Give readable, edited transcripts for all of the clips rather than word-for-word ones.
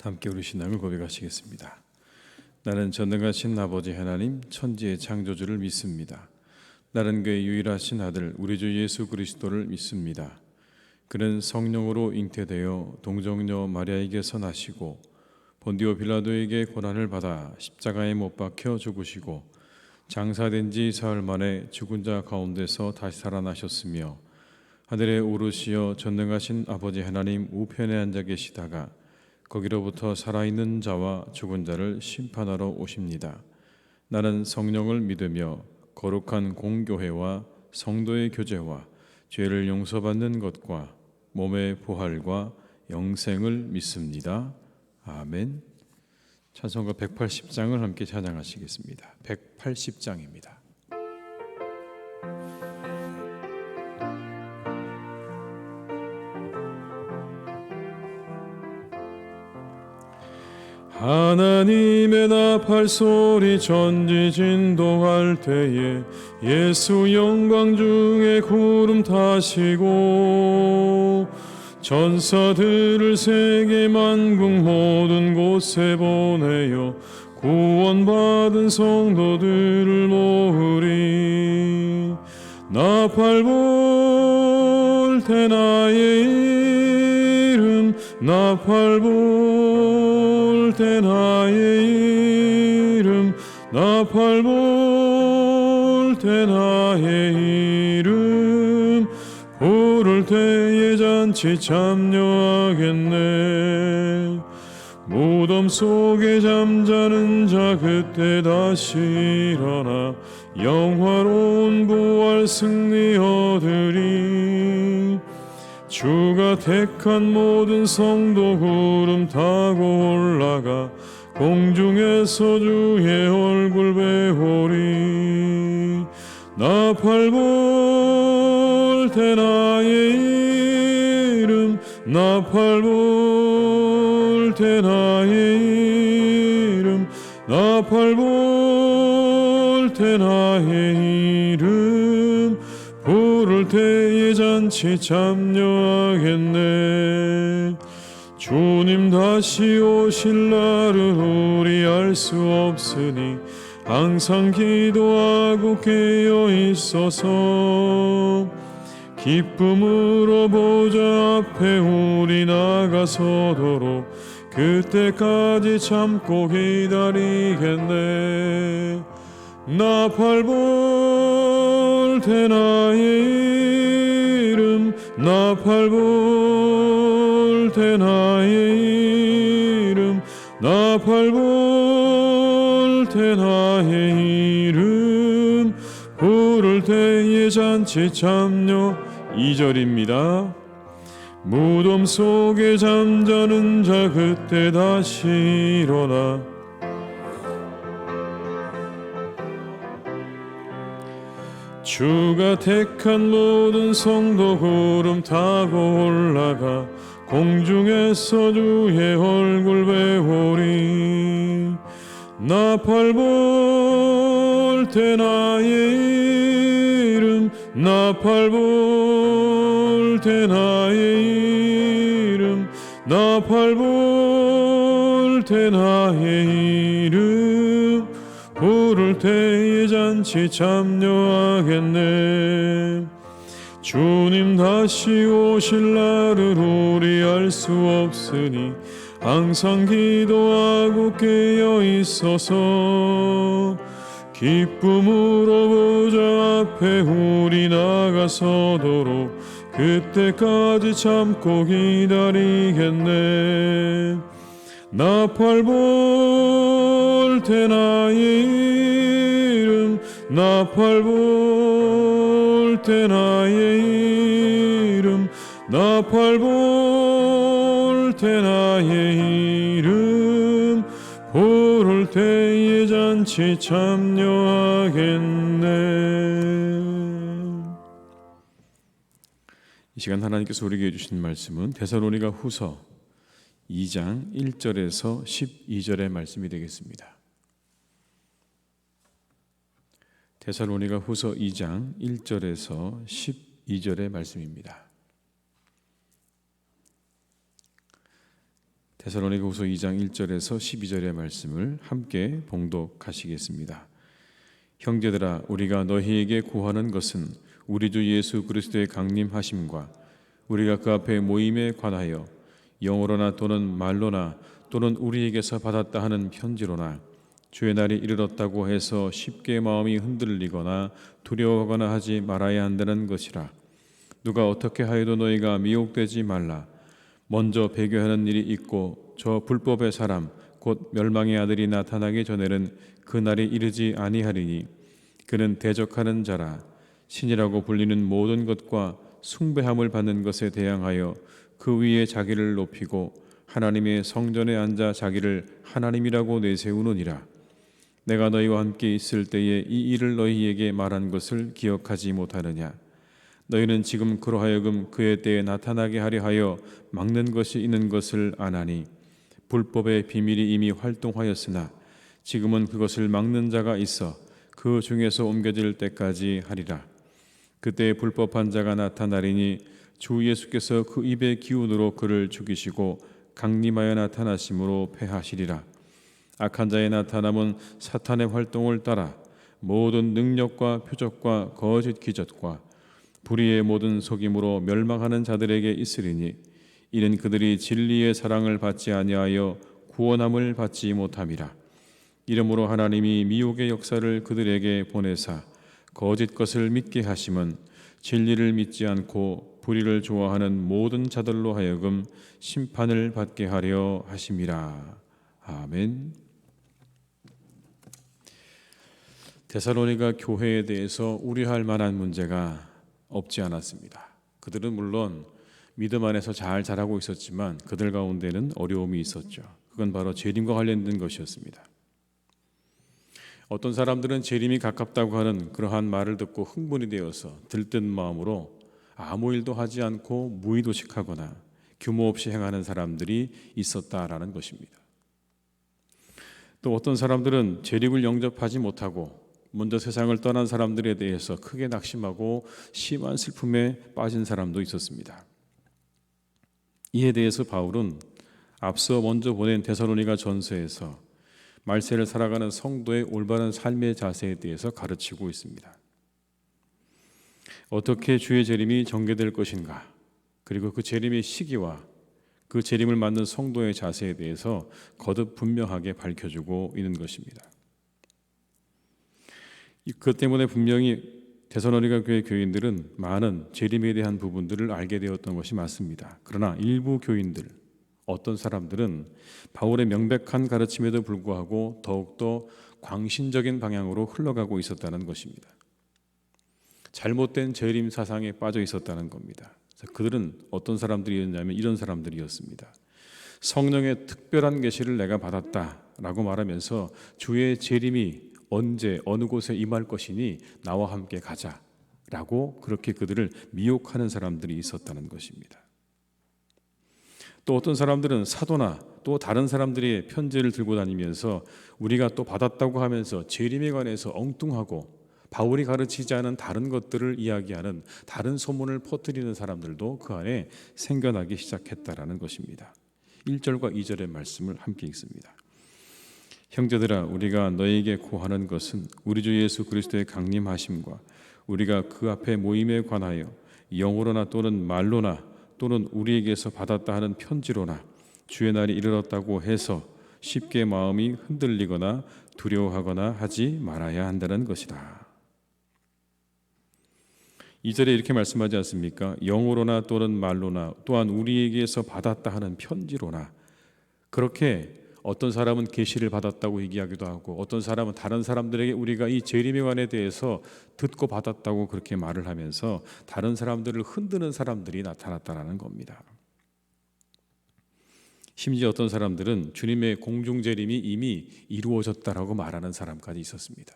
함께 우리 신앙을 고백하시겠습니다. 나는 전능하신 아버지 하나님 천지의 창조주를 믿습니다. 나는 그의 유일하신 아들 우리 주 예수 그리스도를 믿습니다. 그는 성령으로 잉태되어 동정녀 마리아에게서 나시고 본디오 빌라도에게 고난을 받아 십자가에 못 박혀 죽으시고 장사된 지 사흘 만에 죽은 자 가운데서 다시 살아나셨으며 하늘에 오르시어 전능하신 아버지 하나님 우편에 앉아 계시다가 거기로부터 살아있는 자와 죽은 자를 심판하러 오십니다. 나는 성령을 믿으며 거룩한 공교회와 성도의 교제와 죄를 용서받는 것과 몸의 부활과 영생을 믿습니다. 아멘. 찬송가 180장을 함께 찬양하시겠습니다. 180장입니다. 하나님의 나팔 소리 전지진동할 때에 예수 영광 중에 구름 타시고 전사들을 세계 만국 모든 곳에 보내어 구원받은 성도들을 모으리. 나팔 불 때 나의 이름 나팔 불 때 나의 이름 나팔 불 때 나의 이름 부를 때에 잔치 참여하겠네. 무덤 속에 잠자는 자 그때 다시 일어나 영화로운 부활 승리 얻으리. 주가 택한 모든 성도 구름 타고 올라가 공중에서 주의 얼굴 배우리. 나팔 불 때 나의 이름 나팔 불 때 나의 이름 나팔 불 때 나의 이름 부를 때에 잔치 참여하겠네. 주님 다시 오실 날은 우리 알 수 없으니 항상 기도하고 깨어 있어서 기쁨으로 보좌 앞에 우리 나가서도록 그때까지 참고 기다리겠네. 나팔 불 때 나의 이름 나팔 불 때 나의 이름 나팔 불 때 나의 이름 부를 때에 잔치 참여. 2절입니다. 무덤 속에 잠자는 자 그때 다시 일어나 주가 택한 모든 성도 구름 타고 올라가 공중에서 주의 얼굴 배우리. 나팔 불 때 나의 이름 나팔 불 때 나의 이름 나팔 불 때 나의 이름 부를 때에 잔치 참여하겠네. 주님 다시 오실 날을 우리 알 수 없으니 항상 기도하고 깨어 있어서 기쁨으로 보좌 앞에 우리 나가서도록 그때까지 참고 기다리겠네. 나팔 불 때 나의 이름 나팔 불 때 나의 이름 나팔 불 때 나의 이름 부를 때에 잔치 참여하겠네. 이 시간 하나님께서 우리에게 주신 말씀은 데살로니가 후서 2장 1절에서 12절의 말씀이 되겠습니다. 데살로니가 후서 2장 1절에서 12절의 말씀입니다. 데살로니가후서 2장 1절에서 12절의 말씀을 함께 봉독하시겠습니다. 형제들아, 우리가 너희에게 구하는 것은 우리 주 예수 그리스도의 강림하심과 우리가 그 앞에 모임에 관하여 영어로나 또는 말로나 또는 우리에게서 받았다 하는 편지로나 주의 날이 이르렀다고 해서 쉽게 마음이 흔들리거나 두려워하거나 하지 말아야 한다는 것이라. 누가 어떻게 하여도 너희가 미혹되지 말라. 먼저 배교하는 일이 있고 저 불법의 사람 곧 멸망의 아들이 나타나기 전에는 그 날이 이르지 아니하리니 그는 대적하는 자라. 신이라고 불리는 모든 것과 숭배함을 받는 것에 대항하여 그 위에 자기를 높이고 하나님의 성전에 앉아 자기를 하나님이라고 내세우느니라. 내가 너희와 함께 있을 때에 이 일을 너희에게 말한 것을 기억하지 못하느냐. 너희는 지금 그러하여금 그의 때에 나타나게 하려 하여 막는 것이 있는 것을 아나니 불법의 비밀이 이미 활동하였으나 지금은 그것을 막는 자가 있어 그 중에서 옮겨질 때까지 하리라. 그때 불법한 자가 나타나리니 주 예수께서 그 입의 기운으로 그를 죽이시고 강림하여 나타나심으로 패하시리라. 악한 자의 나타남은 사탄의 활동을 따라 모든 능력과 표적과 거짓 기적과 불의의 모든 속임으로 멸망하는 자들에게 있으리니 이는 그들이 진리의 사랑을 받지 아니하여 구원함을 받지 못함이라. 이러므로 하나님이 미혹의 역사를 그들에게 보내사 거짓 것을 믿게 하심은 진리를 믿지 않고 불의를 좋아하는 모든 자들로 하여금 심판을 받게 하려 하심이라. 아멘. 데살로니가 교회에 대해서 우려할 만한 문제가 없지 않았습니다. 그들은 물론 믿음 안에서 잘 자라고 있었지만 그들 가운데는 어려움이 있었죠. 그건 바로 재림과 관련된 것이었습니다. 어떤 사람들은 재림이 가깝다고 하는 그러한 말을 듣고 흥분이 되어서 들뜬 마음으로 아무 일도 하지 않고 무의도식하거나 규모 없이 행하는 사람들이 있었다라는 것입니다. 또 어떤 사람들은 재림을 영접하지 못하고 먼저 세상을 떠난 사람들에 대해서 크게 낙심하고 심한 슬픔에 빠진 사람도 있었습니다. 이에 대해서 바울은 앞서 먼저 보낸 데살로니가 전서에서 말세를 살아가는 성도의 올바른 삶의 자세에 대해서 가르치고 있습니다. 어떻게 주의 재림이 전개될 것인가, 그리고 그 재림의 시기와 그 재림을 맞는 성도의 자세에 대해서 거듭 분명하게 밝혀주고 있는 것입니다. 그 때문에 분명히 데살로니가 교회 교인들은 많은 재림에 대한 부분들을 알게 되었던 것이 맞습니다. 그러나 일부 교인들, 어떤 사람들은 바울의 명백한 가르침에도 불구하고 더욱더 광신적인 방향으로 흘러가고 있었다는 것입니다. 잘못된 재림 사상에 빠져 있었다는 겁니다. 그들은 어떤 사람들이었냐면 이런 사람들이었습니다. 성령의 특별한 계시를 내가 받았다라고 말하면서 주의 재림이 언제 어느 곳에 임할 것이니 나와 함께 가자라고 그렇게 그들을 미혹하는 사람들이 있었다는 것입니다. 또 어떤 사람들은 사도나 또 다른 사람들의 편지를 들고 다니면서 우리가 또 받았다고 하면서 재림에 관해서 엉뚱하고 바울이 가르치지 않은 다른 것들을 이야기하는 다른 소문을 퍼뜨리는 사람들도 그 안에 생겨나기 시작했다라는 것입니다. 1절과 2절의 말씀을 함께 읽습니다. 형제들아, 우리가 너희에게 구하는 것은 우리 주 예수 그리스도의 강림하심과 우리가 그 앞에 모임에 관하여 영어로나 또는 말로나 또는 우리에게서 받았다 하는 편지로나 주의 날이 이르렀다고 해서 쉽게 마음이 흔들리거나 두려워하거나 하지 말아야 한다는 것이다. 2절에 이렇게 말씀하지 않습니까? 영어로나 또는 말로나 또한 우리에게서 받았다 하는 편지로나. 그렇게 어떤 사람은 계시를 받았다고 얘기하기도 하고 어떤 사람은 다른 사람들에게 우리가 이 재림에 관에 대해서 듣고 받았다고 그렇게 말을 하면서 다른 사람들을 흔드는 사람들이 나타났다는 겁니다. 심지어 어떤 사람들은 주님의 공중 재림이 이미 이루어졌다라고 말하는 사람까지 있었습니다.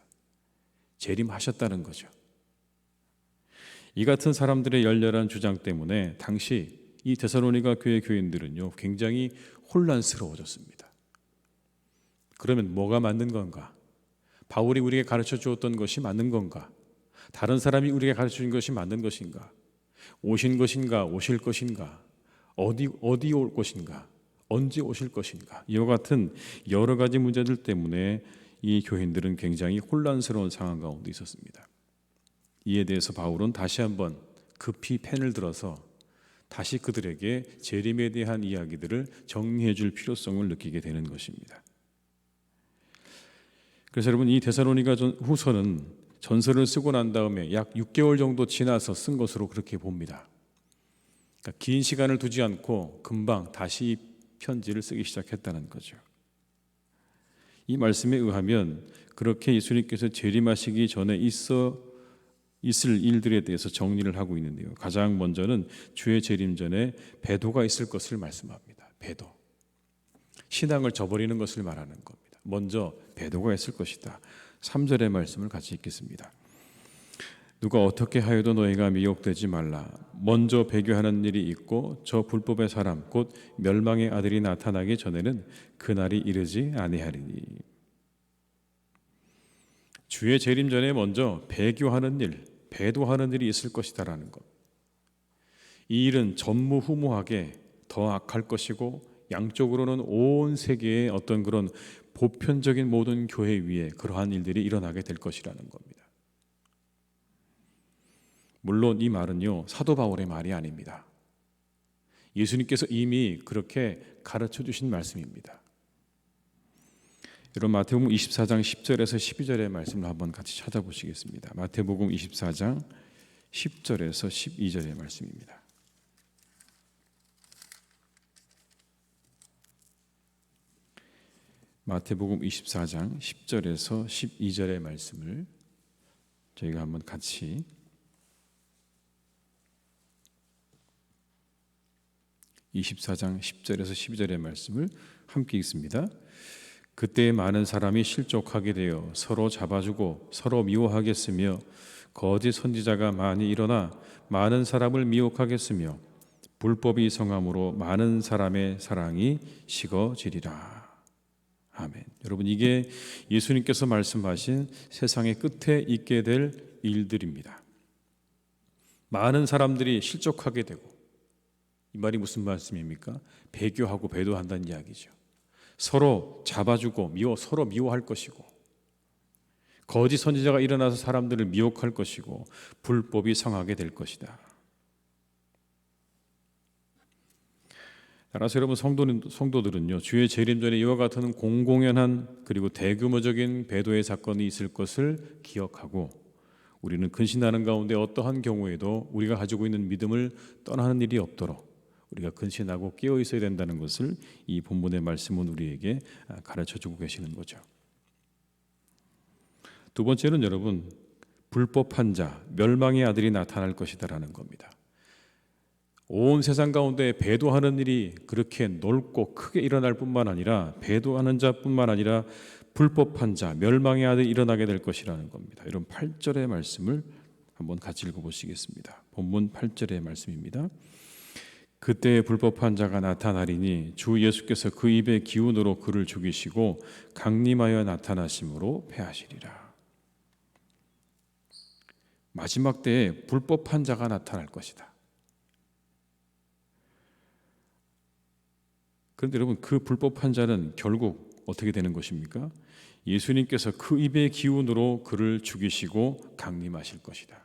재림하셨다는 거죠. 이 같은 사람들의 열렬한 주장 때문에 당시 이 데살로니가 교회 교인들은요 굉장히 혼란스러워졌습니다. 그러면 뭐가 맞는 건가? 바울이 우리에게 가르쳐 주었던 것이 맞는 건가? 다른 사람이 우리에게 가르쳐 준 것이 맞는 것인가? 오신 것인가? 오실 것인가? 어디 올 것인가? 언제 오실 것인가? 이와 같은 여러 가지 문제들 때문에 이 교인들은 굉장히 혼란스러운 상황 가운데 있었습니다. 이에 대해서 바울은 다시 한번 급히 펜을 들어서 다시 그들에게 재림에 대한 이야기들을 정리해 줄 필요성을 느끼게 되는 것입니다. 그래서 여러분, 이 데살로니가 후서는 전서를 쓰고 난 다음에 약 6개월 정도 지나서 쓴 것으로 그렇게 봅니다. 그러니까 긴 시간을 두지 않고 금방 다시 편지를 쓰기 시작했다는 거죠. 이 말씀에 의하면 그렇게 예수님께서 재림하시기 전에 있을 일들에 대해서 정리를 하고 있는데요. 가장 먼저는 주의 재림 전에 배도가 있을 것을 말씀합니다. 배도. 신앙을 저버리는 것을 말하는 겁니다. 먼저 배도가 있을 것이다. 3절의 말씀을 같이 읽겠습니다. 누가 어떻게 하여도 너희가 미혹되지 말라. 먼저 배교하는 일이 있고 저 불법의 사람 곧 멸망의 아들이 나타나기 전에는 그날이 이르지 아니하리니. 주의 재림 전에 먼저 배교하는 일, 배도하는 일이 있을 것이다라는 것. 이 일은 전무후무하게 더 악할 것이고 양쪽으로는 온 세계의 어떤 그런 보편적인 모든 교회 위에 그러한 일들이 일어나게 될 것이라는 겁니다. 물론 이 말은요, 사도 바울의 말이 아닙니다. 예수님께서 이미 그렇게 가르쳐 주신 말씀입니다. 여러분, 마태복음 24장 10절에서 12절의 말씀을 한번 같이 찾아보시겠습니다. 마태복음 24장 10절에서 12절의 말씀입니다. 마태복음 24장 10절에서 12절의 말씀을 저희가 한번 같이 24장 10절에서 12절의 말씀을 함께 읽습니다. 그때 많은 사람이 실족하게 되어 서로 잡아주고 서로 미워하겠으며 거짓 선지자가 많이 일어나 많은 사람을 미혹하겠으며 불법이 성함으로 많은 사람의 사랑이 식어지리라. 아멘. 여러분, 이게 예수님께서 말씀하신 세상의 끝에 있게 될 일들입니다. 많은 사람들이 실족하게 되고, 이 말이 무슨 말씀입니까? 배교하고 배도한다는 이야기죠. 서로 잡아주고 서로 미워할 것이고, 거짓 선지자가 일어나서 사람들을 미혹할 것이고, 불법이 성하게 될 것이다. 따라서 여러분, 성도들은요, 주의 재림 전에 이와 같은 공공연한 그리고 대규모적인 배도의 사건이 있을 것을 기억하고, 우리는 근신하는 가운데 어떠한 경우에도 우리가 가지고 있는 믿음을 떠나는 일이 없도록 우리가 근신하고 깨어 있어야 된다는 것을 이 본문의 말씀은 우리에게 가르쳐주고 계시는 거죠. 두 번째는 여러분, 불법한 자, 멸망의 아들이 나타날 것이다라는 겁니다. 온 세상 가운데 배도하는 일이 그렇게 넓고 크게 일어날 뿐만 아니라, 배도하는 자뿐만 아니라 불법한 자, 멸망의 아들이 일어나게 될 것이라는 겁니다. 이런 8절의 말씀을 한번 같이 읽어보시겠습니다. 본문 8절의 말씀입니다. 그때 불법한 자가 나타나리니 주 예수께서 그 입의 기운으로 그를 죽이시고 강림하여 나타나심으로 패하시리라. 마지막 때에 불법한 자가 나타날 것이다. 그런데 여러분, 그 불법한 자는 결국 어떻게 되는 것입니까? 예수님께서 그 입의 기운으로 그를 죽이시고 강림하실 것이다.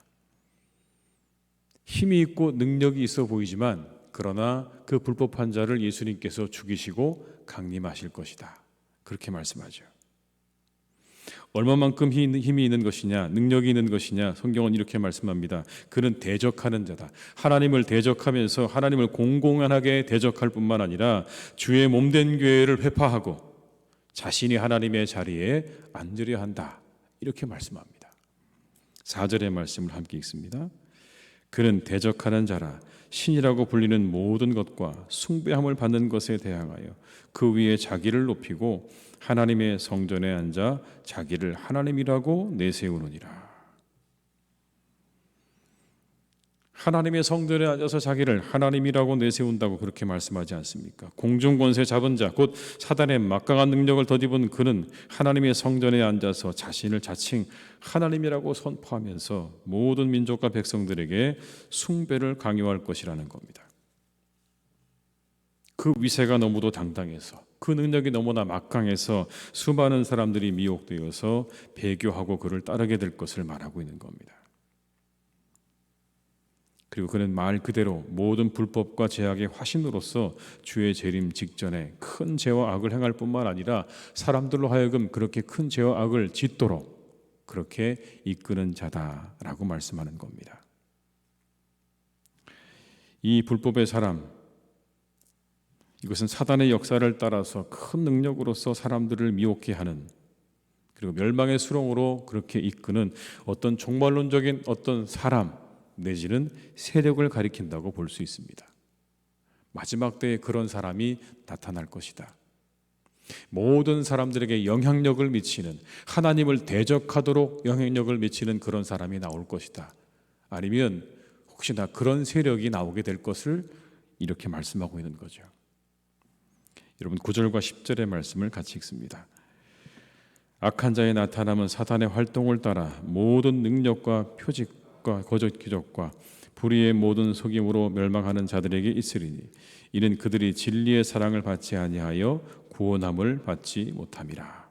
힘이 있고 능력이 있어 보이지만, 그러나 그 불법한 자를 예수님께서 죽이시고 강림하실 것이다. 그렇게 말씀하죠. 얼마만큼 힘이 있는 것이냐, 능력이 있는 것이냐, 성경은 이렇게 말씀합니다. 그는 대적하는 자다. 하나님을 대적하면서 하나님을 공공연하게 대적할 뿐만 아니라 주의 몸된 교회를 회파하고 자신이 하나님의 자리에 앉으려 한다. 이렇게 말씀합니다. 4절의 말씀을 함께 읽습니다. 그는 대적하는 자라. 신이라고 불리는 모든 것과 숭배함을 받는 것에 대항하여 그 위에 자기를 높이고 하나님의 성전에 앉아 자기를 하나님이라고 내세우느니라. 하나님의 성전에 앉아서 자기를 하나님이라고 내세운다고 그렇게 말씀하지 않습니까? 공중 권세 잡은 자, 곧 사단의 막강한 능력을 덧입은 그는 하나님의 성전에 앉아서 자신을 자칭 하나님이라고 선포하면서 모든 민족과 백성들에게 숭배를 강요할 것이라는 겁니다. 그 위세가 너무도 당당해서, 그 능력이 너무나 막강해서 수많은 사람들이 미혹되어서 배교하고 그를 따르게 될 것을 말하고 있는 겁니다. 그리고 그는 말 그대로 모든 불법과 제약의 화신으로서 주의 재림 직전에 큰 죄와 악을 행할 뿐만 아니라 사람들로 하여금 그렇게 큰 죄와 악을 짓도록 그렇게 이끄는 자다라고 말씀하는 겁니다. 이 불법의 사람, 이것은 사단의 역사를 따라서 큰 능력으로서 사람들을 미혹해 하는, 그리고 멸망의 수렁으로 그렇게 이끄는 어떤 종말론적인 어떤 사람 내지는 세력을 가리킨다고 볼 수 있습니다. 마지막 때에 그런 사람이 나타날 것이다. 모든 사람들에게 영향력을 미치는, 하나님을 대적하도록 영향력을 미치는 그런 사람이 나올 것이다. 아니면 혹시나 그런 세력이 나오게 될 것을 이렇게 말씀하고 있는 거죠. 여러분 9절과 10절의 말씀을 같이 읽습니다. 악한 자의 나타남은 사단의 활동을 따라 모든 능력과 표직과 거짓 기적과 불의의 모든 속임으로 멸망하는 자들에게 있으리니 이는 그들이 진리의 사랑을 받지 아니하여 구원함을 받지 못함이라.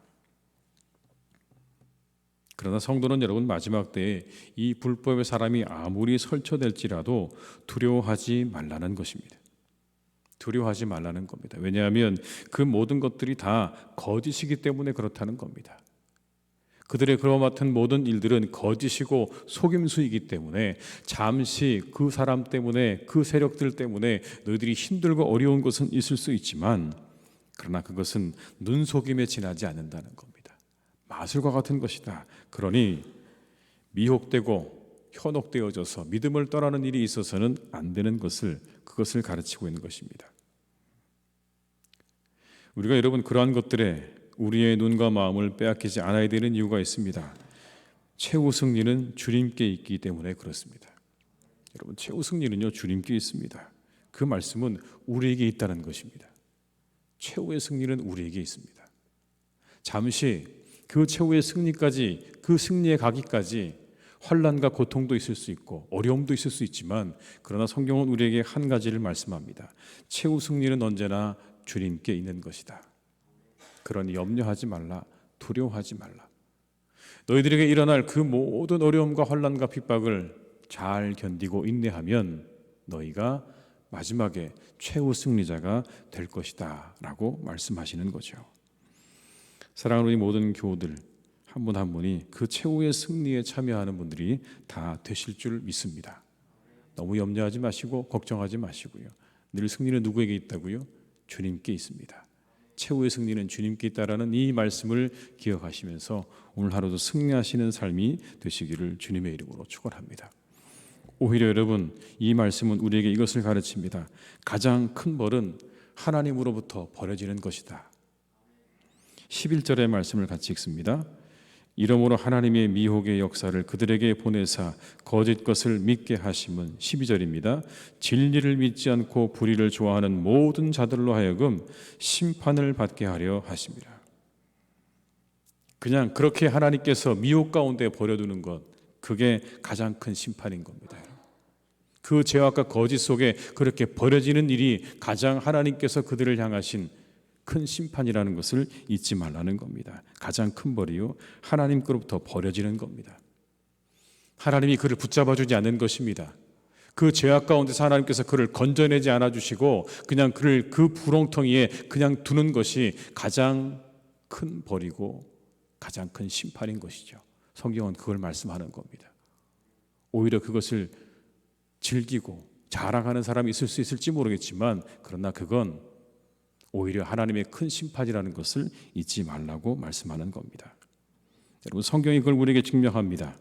그러나 성도는 여러분 마지막 때에 이 불법의 사람이 아무리 설쳐될지라도 두려워하지 말라는 것입니다. 두려워하지 말라는 겁니다. 왜냐하면 그 모든 것들이 다 거짓이기 때문에 그렇다는 겁니다. 그들의 그와 같은 모든 일들은 거짓이고 속임수이기 때문에 잠시 그 사람 때문에, 그 세력들 때문에 너희들이 힘들고 어려운 것은 있을 수 있지만 그러나 그것은 눈속임에 지나지 않는다는 겁니다. 마술과 같은 것이다. 그러니 미혹되고 현혹되어져서 믿음을 떠나는 일이 있어서는 안 되는 것을, 그것을 가르치고 있는 것입니다. 우리가 여러분 그러한 것들에 우리의 눈과 마음을 빼앗기지 않아야 되는 이유가 있습니다. 최후 승리는 주님께 있기 때문에 그렇습니다. 여러분 최후 승리는요 주님께 있습니다. 그 말씀은 우리에게 있다는 것입니다. 최후의 승리는 우리에게 있습니다. 잠시 그 최후의 승리까지, 그 승리에 가기까지 환난과 고통도 있을 수 있고 어려움도 있을 수 있지만 그러나 성경은 우리에게 한 가지를 말씀합니다. 최후 승리는 언제나 주님께 있는 것이다. 그러니 염려하지 말라, 두려워하지 말라. 너희들에게 일어날 그 모든 어려움과 환난과 핍박을 잘 견디고 인내하면 너희가 마지막에 최후 승리자가 될 것이다 라고 말씀하시는 거죠. 사랑하는 우리 모든 교우들 한 분 한 분이 그 최후의 승리에 참여하는 분들이 다 되실 줄 믿습니다. 너무 염려하지 마시고 걱정하지 마시고요. 늘 승리는 누구에게 있다고요? 주님께 있습니다. 최후의 승리는 주님께 있다라는 이 말씀을 기억하시면서 오늘 하루도 승리하시는 삶이 되시기를 주님의 이름으로 축원합니다. 오히려 여러분 이 말씀은 우리에게 이것을 가르칩니다. 가장 큰 벌은 하나님으로부터 버려지는 것이다. 11절의 말씀을 같이 읽습니다. 이러므로 하나님의 미혹의 역사를 그들에게 보내사 거짓 것을 믿게 하심은 12절입니다. 진리를 믿지 않고 불의를 좋아하는 모든 자들로 하여금 심판을 받게 하려 하심이라. 그냥 그렇게 하나님께서 미혹 가운데 버려두는 것, 그게 가장 큰 심판인 겁니다. 그 죄악과 거짓 속에 그렇게 버려지는 일이 가장 하나님께서 그들을 향하신 큰 심판이라는 것을 잊지 말라는 겁니다. 가장 큰 벌이요 하나님께로부터 버려지는 겁니다. 하나님이 그를 붙잡아주지 않는 것입니다. 그 죄악 가운데서 하나님께서 그를 건져내지 않아주시고 그냥 그를 그 부렁텅이에 그냥 두는 것이 가장 큰 벌이고 가장 큰 심판인 것이죠. 성경은 그걸 말씀하는 겁니다. 오히려 그것을 즐기고 자랑하는 사람이 있을 수 있을지 모르겠지만 그러나 그건 오히려 하나님의 큰 심판이라는 것을 잊지 말라고 말씀하는 겁니다. 여러분 성경이 그걸 우리에게 증명합니다.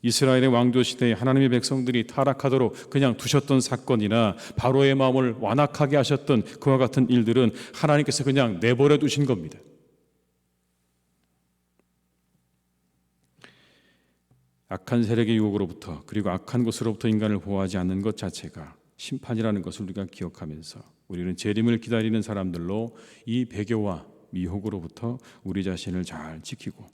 이스라엘의 왕조 시대에 하나님의 백성들이 타락하도록 그냥 두셨던 사건이나 바로의 마음을 완악하게 하셨던 그와 같은 일들은 하나님께서 그냥 내버려 두신 겁니다. 악한 세력의 유혹으로부터 그리고 악한 것으로부터 인간을 보호하지 않는 것 자체가 심판이라는 것을 우리가 기억하면서 우리는 재림을 기다리는 사람들로 이 배교와 미혹으로부터 우리 자신을 잘 지키고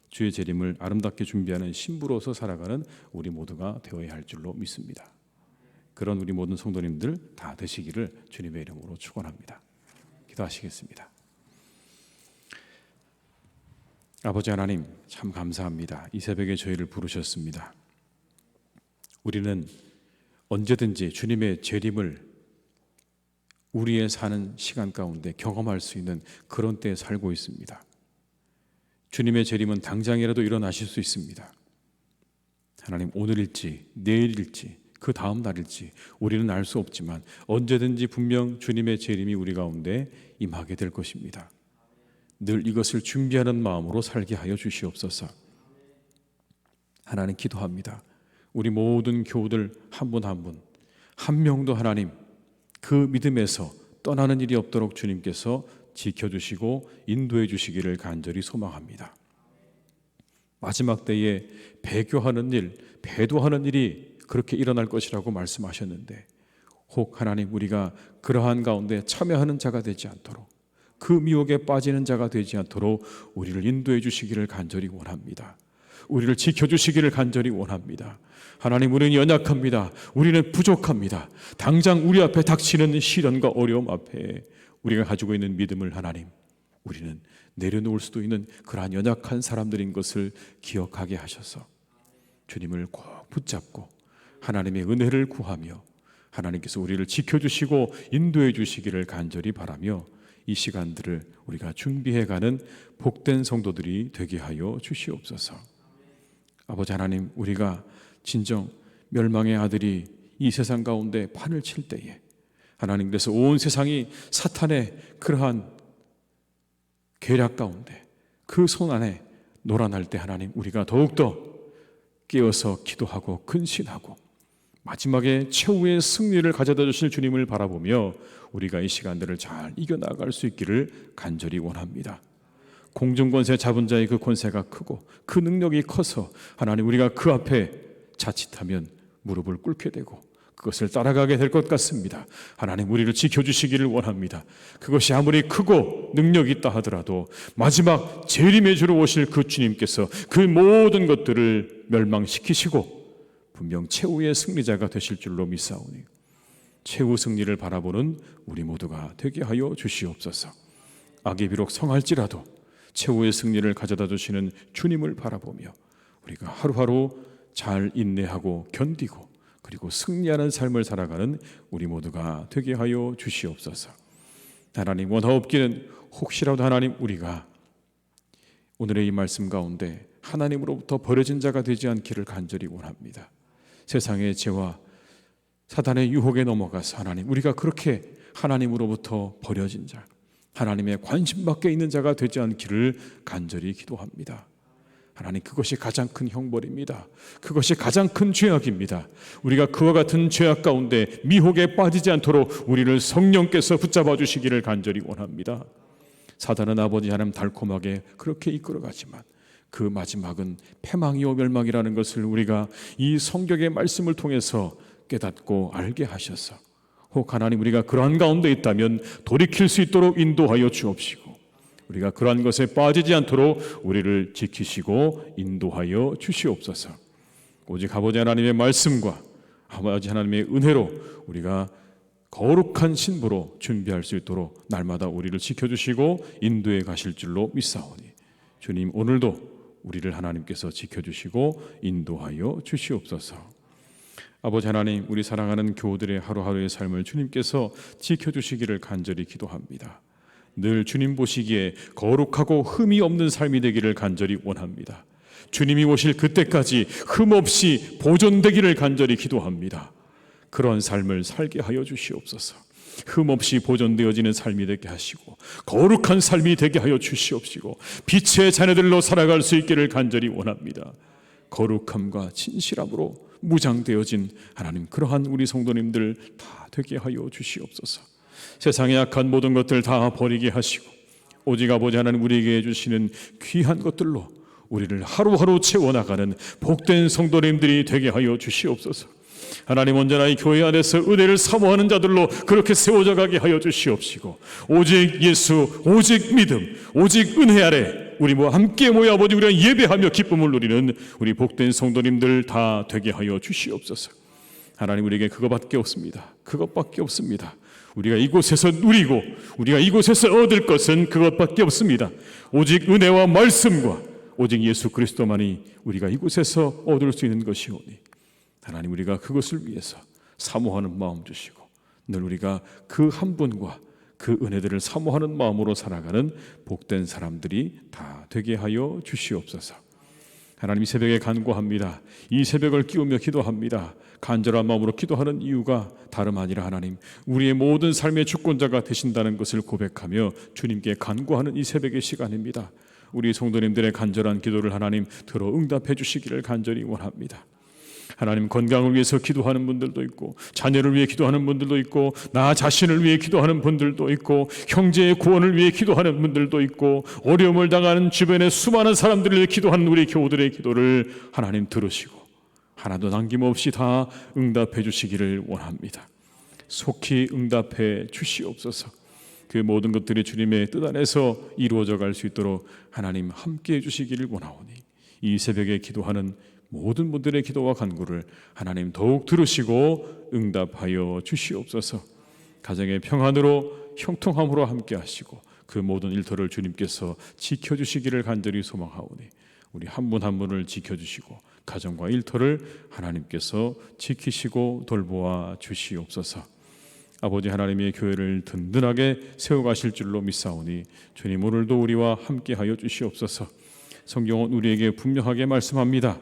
주의 재림을 아름답게 준비하는 신부로서 살아가는 우리 모두가 되어야 할 줄로 믿습니다. 그런 우리 모든 성도님들 다 되시기를 주님의 이름으로 축원합니다. 기도하시겠습니다. 아버지 하나님, 참 감사합니다. 이 새벽에 저희를 부르셨습니다. 우리는 언제든지 주님의 재림을 우리의 사는 시간 가운데 경험할 수 있는 그런 때에 살고 있습니다. 주님의 재림은 당장이라도 일어나실 수 있습니다. 하나님, 오늘일지 내일일지 그 다음 날일지 우리는 알 수 없지만 언제든지 분명 주님의 재림이 우리 가운데 임하게 될 것입니다. 늘 이것을 준비하는 마음으로 살게 하여 주시옵소서. 하나님, 기도합니다. 우리 모든 교우들 한 분 한 분, 한 명도 하나님 그 믿음에서 떠나는 일이 없도록 주님께서 지켜주시고 인도해 주시기를 간절히 소망합니다. 마지막 때에 배교하는 일, 배도하는 일이 그렇게 일어날 것이라고 말씀하셨는데 혹 하나님 우리가 그러한 가운데 참여하는 자가 되지 않도록, 그 미혹에 빠지는 자가 되지 않도록 우리를 인도해 주시기를 간절히 원합니다. 우리를 지켜주시기를 간절히 원합니다. 하나님, 우리는 연약합니다. 우리는 부족합니다. 당장 우리 앞에 닥치는 시련과 어려움 앞에 우리가 가지고 있는 믿음을 하나님, 우리는 내려놓을 수도 있는 그러한 연약한 사람들인 것을 기억하게 하셔서 주님을 꼭 붙잡고 하나님의 은혜를 구하며 하나님께서 우리를 지켜주시고 인도해 주시기를 간절히 바라며 이 시간들을 우리가 준비해가는 복된 성도들이 되게 하여 주시옵소서. 아버지 하나님, 우리가 진정 멸망의 아들이 이 세상 가운데 판을 칠 때에 하나님, 그래서 온 세상이 사탄의 그러한 계략 가운데 그 손 안에 놀아날 때 하나님, 우리가 더욱더 깨어서 기도하고 근신하고 마지막에 최후의 승리를 가져다 주실 주님을 바라보며 우리가 이 시간들을 잘 이겨나갈 수 있기를 간절히 원합니다. 공중권세 잡은 자의 그 권세가 크고 그 능력이 커서 하나님, 우리가 그 앞에 자칫하면 무릎을 꿇게 되고 그것을 따라가게 될 것 같습니다. 하나님, 우리를 지켜주시기를 원합니다. 그것이 아무리 크고 능력이 있다 하더라도 마지막 재림의 주로 오실 그 주님께서 그 모든 것들을 멸망시키시고 분명 최후의 승리자가 되실 줄로 믿사오니 최후 승리를 바라보는 우리 모두가 되게 하여 주시옵소서. 악이 비록 성할지라도 최후의 승리를 가져다 주시는 주님을 바라보며 우리가 하루하루 잘 인내하고 견디고 그리고 승리하는 삶을 살아가는 우리 모두가 되게 하여 주시옵소서. 하나님, 원하옵기는 혹시라도 하나님, 우리가 오늘의 이 말씀 가운데 하나님으로부터 버려진 자가 되지 않기를 간절히 원합니다. 세상의 죄와 사단의 유혹에 넘어가서 하나님, 우리가 그렇게 하나님으로부터 버려진 자, 하나님의 관심 밖에 있는 자가 되지 않기를 간절히 기도합니다. 하나님, 그것이 가장 큰 형벌입니다. 그것이 가장 큰 죄악입니다. 우리가 그와 같은 죄악 가운데 미혹에 빠지지 않도록 우리를 성령께서 붙잡아 주시기를 간절히 원합니다. 사단은 아버지 하나님 달콤하게 그렇게 이끌어가지만 그 마지막은 패망이요 멸망이라는 것을 우리가 이 성경의 말씀을 통해서 깨닫고 알게 하셔서 혹 하나님, 우리가 그러한 가운데 있다면 돌이킬 수 있도록 인도하여 주옵시고 우리가 그러한 것에 빠지지 않도록 우리를 지키시고 인도하여 주시옵소서. 오직 아버지 하나님의 말씀과 아버지 하나님의 은혜로 우리가 거룩한 신부로 준비할 수 있도록 날마다 우리를 지켜주시고 인도해 가실 줄로 믿사오니 주님, 오늘도 우리를 하나님께서 지켜주시고 인도하여 주시옵소서. 아버지 하나님, 우리 사랑하는 교우들의 하루하루의 삶을 주님께서 지켜주시기를 간절히 기도합니다. 늘 주님 보시기에 거룩하고 흠이 없는 삶이 되기를 간절히 원합니다. 주님이 오실 그때까지 흠 없이 보존되기를 간절히 기도합니다. 그런 삶을 살게 하여 주시옵소서. 흠 없이 보존되어지는 삶이 되게 하시고 거룩한 삶이 되게 하여 주시옵시고 빛의 자녀들로 살아갈 수 있기를 간절히 원합니다. 거룩함과 진실함으로 무장되어진 하나님, 그러한 우리 성도님들 다 되게 하여 주시옵소서. 세상의 악한 모든 것들 다 버리게 하시고 오직 아버지 하나님, 우리에게 해주시는 귀한 것들로 우리를 하루하루 채워나가는 복된 성도님들이 되게 하여 주시옵소서. 하나님, 언제나 이 교회 안에서 은혜를 사모하는 자들로 그렇게 세워져 가게 하여 주시옵시고 오직 예수, 오직 믿음, 오직 은혜 아래 우리 함께 모여 아버지 우리가 예배하며 기쁨을 누리는 우리 복된 성도님들 다 되게 하여 주시옵소서. 하나님, 우리에게 그것밖에 없습니다. 그것밖에 없습니다. 우리가 이곳에서 누리고 우리가 이곳에서 얻을 것은 그것밖에 없습니다. 오직 은혜와 말씀과 오직 예수 그리스도만이 우리가 이곳에서 얻을 수 있는 것이오니 하나님, 우리가 그것을 위해서 사모하는 마음 주시고 늘 우리가 그 한 분과 그 은혜들을 사모하는 마음으로 살아가는 복된 사람들이 다 되게 하여 주시옵소서. 하나님, 이 새벽에 간구합니다. 이 새벽을 끼우며 기도합니다. 간절한 마음으로 기도하는 이유가 다름 아니라 하나님, 우리의 모든 삶의 주권자가 되신다는 것을 고백하며 주님께 간구하는 이 새벽의 시간입니다. 우리 성도님들의 간절한 기도를 하나님 들어 응답해 주시기를 간절히 원합니다. 하나님, 건강을 위해서 기도하는 분들도 있고, 자녀를 위해 기도하는 분들도 있고, 나 자신을 위해 기도하는 분들도 있고, 형제의 구원을 위해 기도하는 분들도 있고, 어려움을 당하는 주변의 수많은 사람들을 위해 기도하는 우리 교우들의 기도를 하나님 들으시고 하나도 남김없이 다 응답해 주시기를 원합니다. 속히 응답해 주시옵소서. 그 모든 것들이 주님의 뜻 안에서 이루어져 갈 수 있도록 하나님 함께해 주시기를 원하오니 이 새벽에 기도하는 모든 분들의 기도와 간구를 하나님 더욱 들으시고 응답하여 주시옵소서. 가정의 평안으로 형통함으로 함께 하시고 그 모든 일터를 주님께서 지켜주시기를 간절히 소망하오니 우리 한 분 한 분을 지켜주시고 가정과 일터를 하나님께서 지키시고 돌보아 주시옵소서. 아버지 하나님의 교회를 든든하게 세워가실 줄로 믿사오니 주님, 오늘도 우리와 함께하여 주시옵소서. 성경은 우리에게 분명하게 말씀합니다.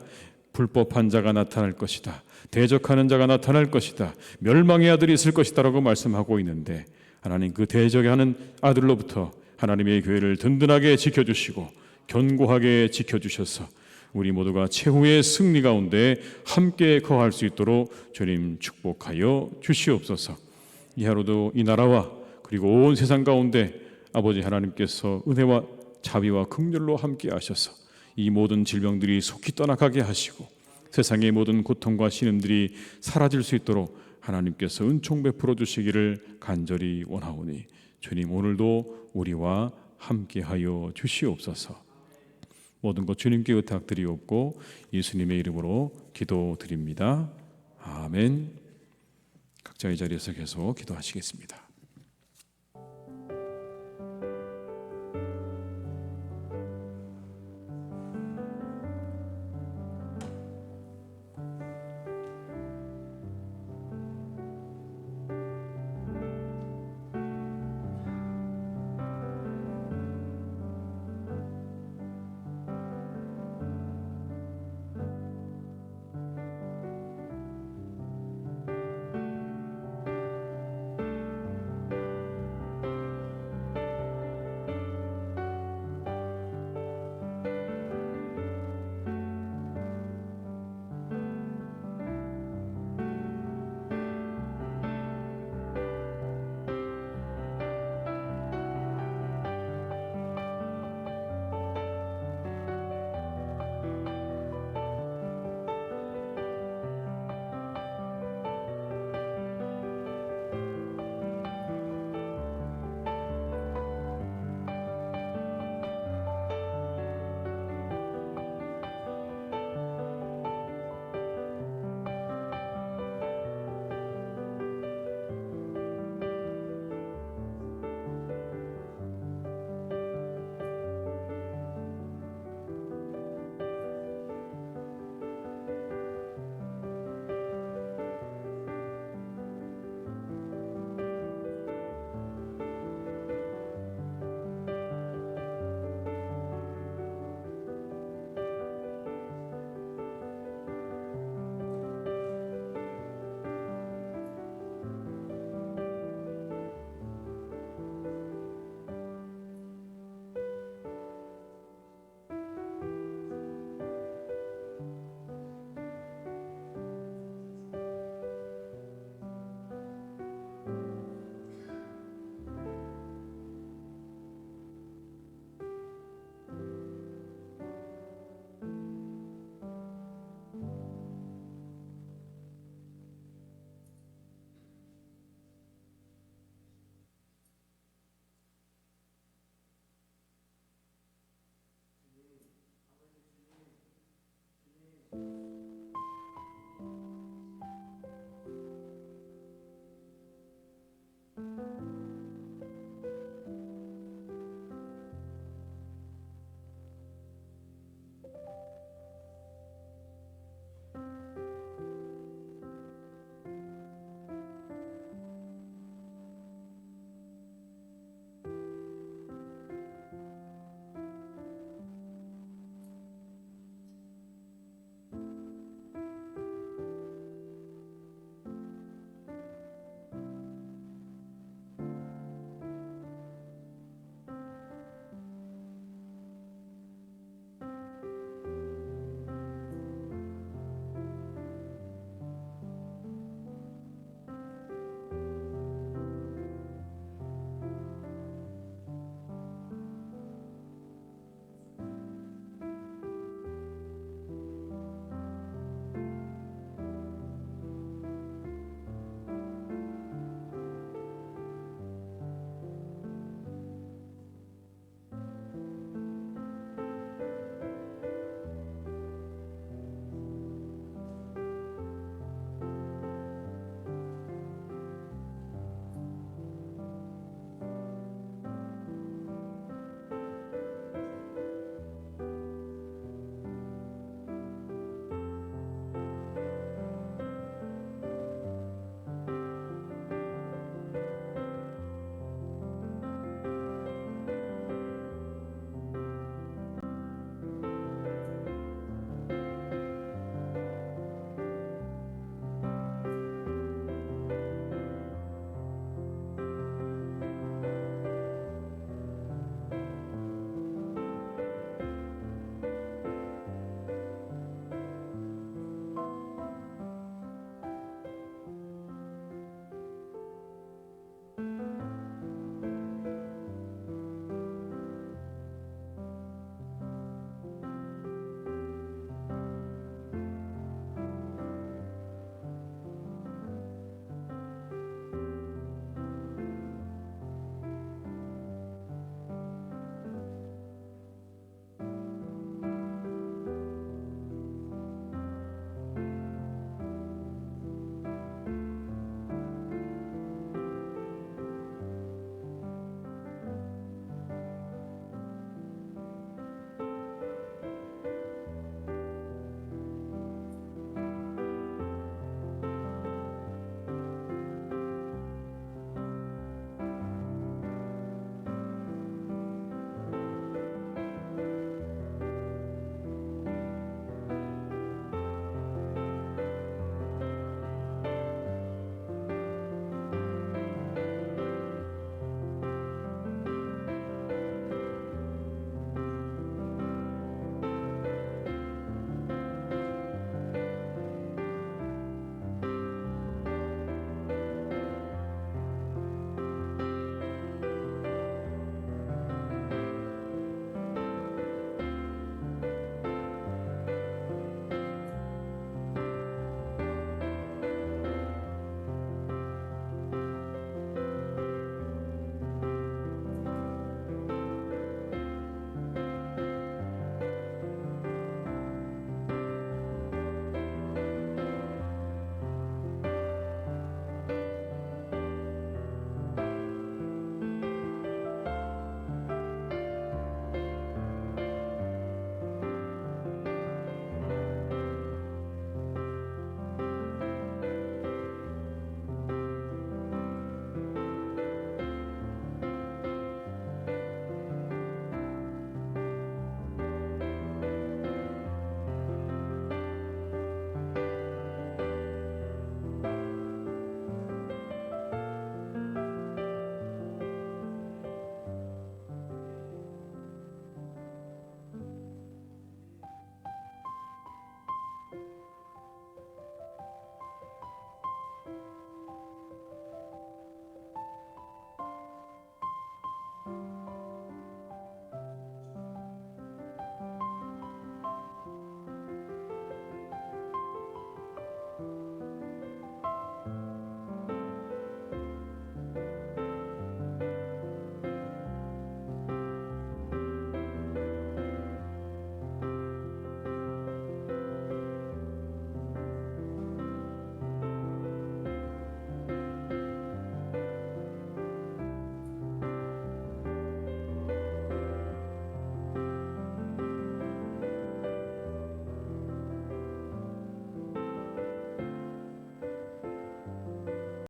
불법한 자가 나타날 것이다. 대적하는 자가 나타날 것이다. 멸망의 아들이 있을 것이다 라고 말씀하고 있는데 하나님, 그 대적하는 아들로부터 하나님의 교회를 든든하게 지켜주시고 견고하게 지켜주셔서 우리 모두가 최후의 승리 가운데 함께 거할 수 있도록 주님 축복하여 주시옵소서. 이 하루도 이 나라와 그리고 온 세상 가운데 아버지 하나님께서 은혜와 자비와 긍휼로 함께 하셔서 이 모든 질병들이 속히 떠나가게 하시고 세상의 모든 고통과 신음들이 사라질 수 있도록 하나님께서 은총 베풀어 주시기를 간절히 원하오니 주님, 오늘도 우리와 함께하여 주시옵소서. 모든 것 주님께 의탁드리옵고 예수님의 이름으로 기도드립니다. 아멘. 각자의 자리에서 계속 기도하시겠습니다.